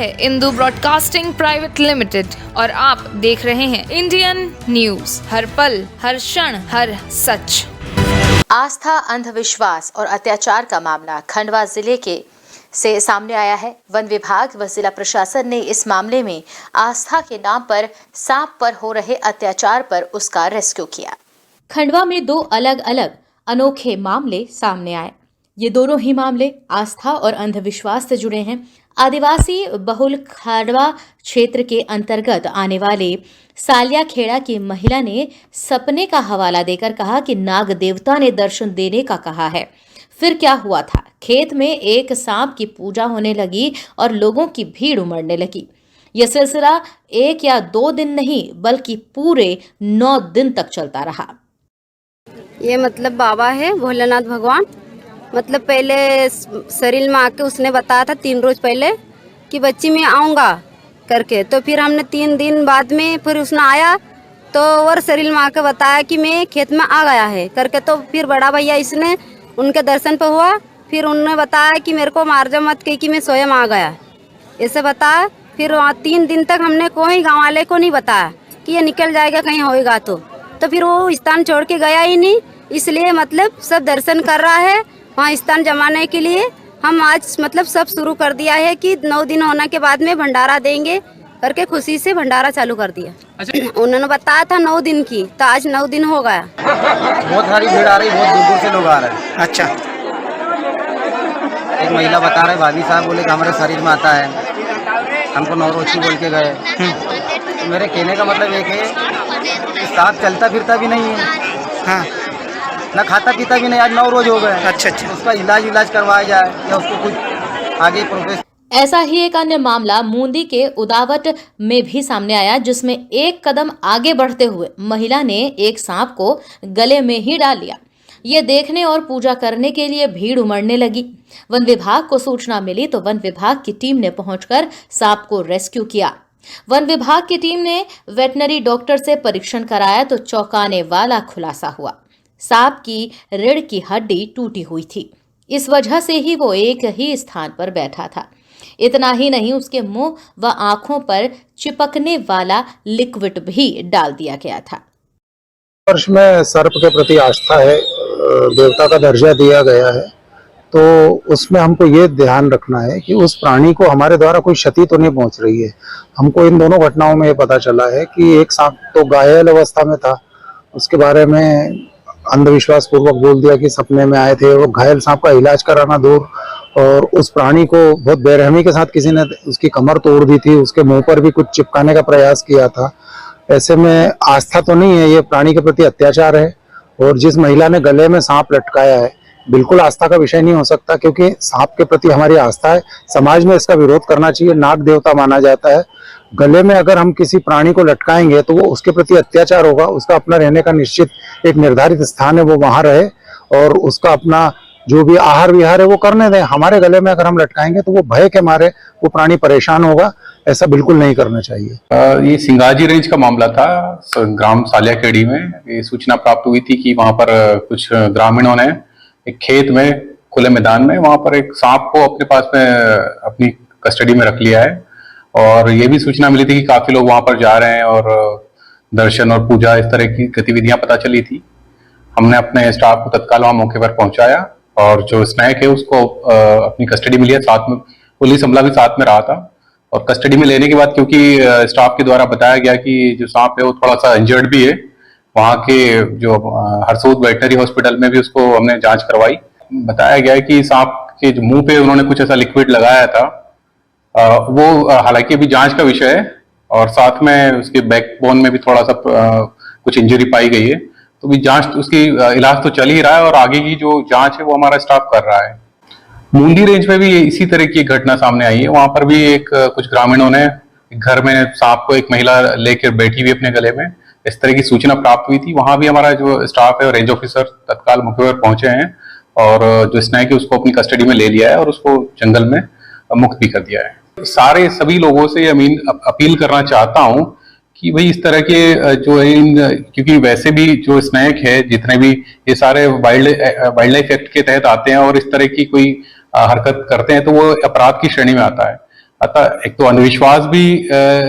है Indu broadcasting private limited और आप देख रहे हैं इंडियन न्यूज, हर पल, हर क्षण, हर सच। आस्था, अंधविश्वास और अत्याचार का मामला खंडवा जिले के से सामने आया है। वन विभाग व जिला प्रशासन ने इस मामले में आस्था के नाम पर सांप पर हो रहे अत्याचार पर उसका रेस्क्यू किया। खंडवा में दो अलग अलग अनोखे मामले सामने आए। ये दोनों ही मामले आस्था और अंधविश्वास से जुड़े हैं। आदिवासी बहुल खंडवा क्षेत्र के अंतर्गत आने वाले सालिया खेड़ा की महिला ने सपने का हवाला देकर कहा कि नाग देवता ने दर्शन देने का कहा है। फिर क्या हुआ था? खेत में एक सांप की पूजा होने लगी और लोगों की भीड़ उमड़ने लगी। यह सिलसिला 1 या 2 दिन नहीं बल्कि पूरे 9 दिन तक चलता रहा। ये मतलब बाबा है भोलेनाथ भगवान, मतलब पहले शरीर में आके उसने बताया था 3 रोज पहले कि बच्ची मैं आऊँगा करके। तो फिर हमने 3 दिन बाद में फिर उसने आया तो और शरीर में आके बताया कि मैं खेत में आ गया है करके। तो फिर बड़ा भैया इसने उनके दर्शन पे हुआ, फिर उन्होंने बताया कि मेरे को मार जा मत कही कि मैं स्वयं आ गया, ऐसे बताया। फिर वहाँ 3 दिन तक हमने कोई गाँव वाले को नहीं बताया कि ये निकल जाएगा कहीं होएगा तो फिर वो स्थान छोड़ के गया ही नहीं। इसलिए मतलब सब दर्शन कर रहा है वहाँ स्थान जमाने के लिए। हम आज मतलब सब शुरू कर दिया है कि 9 दिन होने के बाद में भंडारा देंगे करके खुशी से भंडारा चालू कर दिया। अच्छा। उन्होंने बताया था 9 दिन की, तो आज 9 दिन हो गया। बहुत सारी भीड़ आ रही, बहुत दूर दूर से लोग आ रहे हैं। अच्छा। एक महिला बता रहे भाभी साहब बोले कि हमारे शरीर में आता है, हमको 9 रोज की बोल के गए। तो मेरे कहने का मतलब एक है कि साथ चलता फिरता भी नहीं है, हाँ, ना खाता पीता भी नहीं, आज 9 रोज हो गए। अच्छा अच्छा। उसका इलाज करवाया जाए या उसको कुछ आगे प्रोसेस। ऐसा ही एक अन्य मामला मूंदी के उदावट में भी सामने आया, जिसमें एक कदम आगे बढ़ते हुए महिला ने एक सांप को गले में ही डाल लिया। ये देखने और पूजा करने के लिए भीड़ उमड़ने लगी। वन विभाग को सूचना मिली तो वन विभाग की टीम ने पहुंचकर सांप को रेस्क्यू किया। वन विभाग की टीम ने वेटनरी डॉक्टर से परीक्षण कराया तो चौंकाने वाला खुलासा हुआ। सांप की रीढ़ की हड्डी टूटी हुई थी। इस वजह से ही वो एक ही स्थान पर बैठा था। इतना ही नहीं, उसके मुंह व आंखों पर चिपकने वाला लिक्विड भी डाल दिया गया था। वर्ष में सर्प के प्रति आस्था है, देवता का दर्जा दिया गया है, तो उसमें हमको ये ध्यान रखना है कि उस प्राणी को हमारे द्वारा कोई क्षति तो नहीं पहुंच रही है। हमको इन दोनों घटनाओं में ये पता चला है कि एक सांप तो घायल अवस्था में था, उसके बारे में अंधविश्वास पूर्वक बोल दिया कि सपने में आए थे। वो घायल सांप का इलाज कराना दूर, और उस प्राणी को बहुत बेरहमी के साथ किसी ने उसकी कमर तोड़ दी थी, उसके मुंह पर भी कुछ चिपकाने का प्रयास किया था। ऐसे में आस्था तो नहीं है, ये प्राणी के प्रति अत्याचार है। और जिस महिला ने गले में सांप लटकाया है, बिल्कुल आस्था का विषय नहीं हो सकता, क्योंकि सांप के प्रति हमारी आस्था है। समाज में इसका विरोध करना चाहिए। नाग देवता माना जाता है। गले में अगर हम किसी प्राणी को लटकाएंगे तो वो उसके प्रति अत्याचार होगा। उसका अपना रहने का निश्चित एक निर्धारित स्थान है, वो वहां रहे और उसका अपना जो भी आहार विहार है वो करने दें। हमारे गले में अगर हम लटकाएंगे तो वो भय के मारे वो प्राणी परेशान होगा। ऐसा बिल्कुल नहीं करना चाहिए। ये सिंगाजी रेंज का मामला था, ग्राम सालिया खेड़ी में। ये सूचना प्राप्त हुई थी कि वहां पर कुछ ग्रामीणों ने एक खेत में खुले मैदान में वहां पर एक सांप को अपने पास में अपनी कस्टडी में रख लिया है। और ये भी सूचना मिली थी कि काफी लोग वहां पर जा रहे हैं और दर्शन और पूजा इस तरह की गतिविधियां पता चली थी। हमने अपने स्टाफ को तत्काल वहां मौके पर पहुंचाया और जो स्नैक है उसको अपनी कस्टडी में लिया। साथ में पुलिस अमला भी साथ में रहा था। और कस्टडी में लेने के बाद क्योंकि स्टाफ के द्वारा बताया गया कि जो सांप है वो थोड़ा सा इंजर्ड भी है, वहाँ के जो हरसूद वेटनरी हॉस्पिटल में भी उसको हमने जांच करवाई। बताया गया है कि सांप के जो मुंह पे उन्होंने कुछ ऐसा लिक्विड लगाया था, वो हालांकि अभी जांच का विषय है। और साथ में उसके बैकबोन में भी थोड़ा सा कुछ इंजरी पाई गई है। तो भी जांच उसकी इलाज तो चल ही रहा है और आगे की जो जांच है वो हमारा स्टाफ कर रहा है। मूंदी रेंज में भी इसी तरह की घटना सामने आई है। वहां पर भी कुछ ग्रामीणों ने घर में सांप को एक महिला लेकर बैठी हुई अपने गले में, इस तरह की सूचना प्राप्त हुई थी। वहां भी हमारा जो स्टाफ है और रेंज ऑफिसर तत्काल मौके पर पहुंचे हैं और जो स्नैक है उसको अपनी कस्टडी में ले लिया है और उसको जंगल में मुक्त भी कर दिया है। सारे सभी लोगों से अपील करना चाहता हूं कि भाई इस तरह के जो क्योंकि वैसे भी जो स्नैक है जितने भी ये सारे वाइल्ड लाइफ एक्ट के तहत आते हैं और इस तरह की कोई हरकत करते हैं तो वो अपराध की श्रेणी में आता है। अतः एक तो अंधविश्वास भी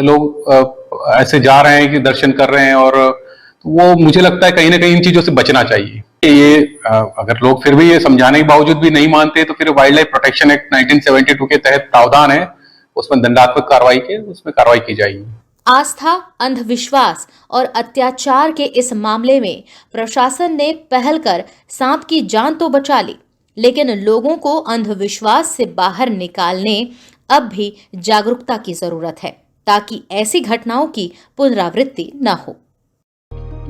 लोग ऐसे जा रहे हैं कि दर्शन कर रहे हैं, और वो मुझे लगता है कहीं ना कहीं इन चीजों से बचना चाहिए। ये अगर लोग फिर भी ये समझाने के बावजूद भी नहीं मानते तो फिर वाइल्ड लाइफ प्रोटेक्शन एक्ट 1972 के तहत प्रावधान है, उसमें दंडात्मक कार्रवाई उसमें कार्रवाई की जाएगी। आस्था, अंधविश्वास और अत्याचार के इस मामले में प्रशासन ने पहल कर सांप की जान तो बचा ली, लेकिन लोगों को अंधविश्वास से बाहर निकालने अब भी जागरूकता की जरूरत है, ताकि ऐसी घटनाओं की पुनरावृत्ति न हो।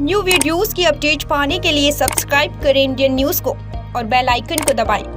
न्यू वीडियोस की अपडेट पाने के लिए सब्सक्राइब करें इंडियन न्यूज को और बेल आइकन को दबाएं।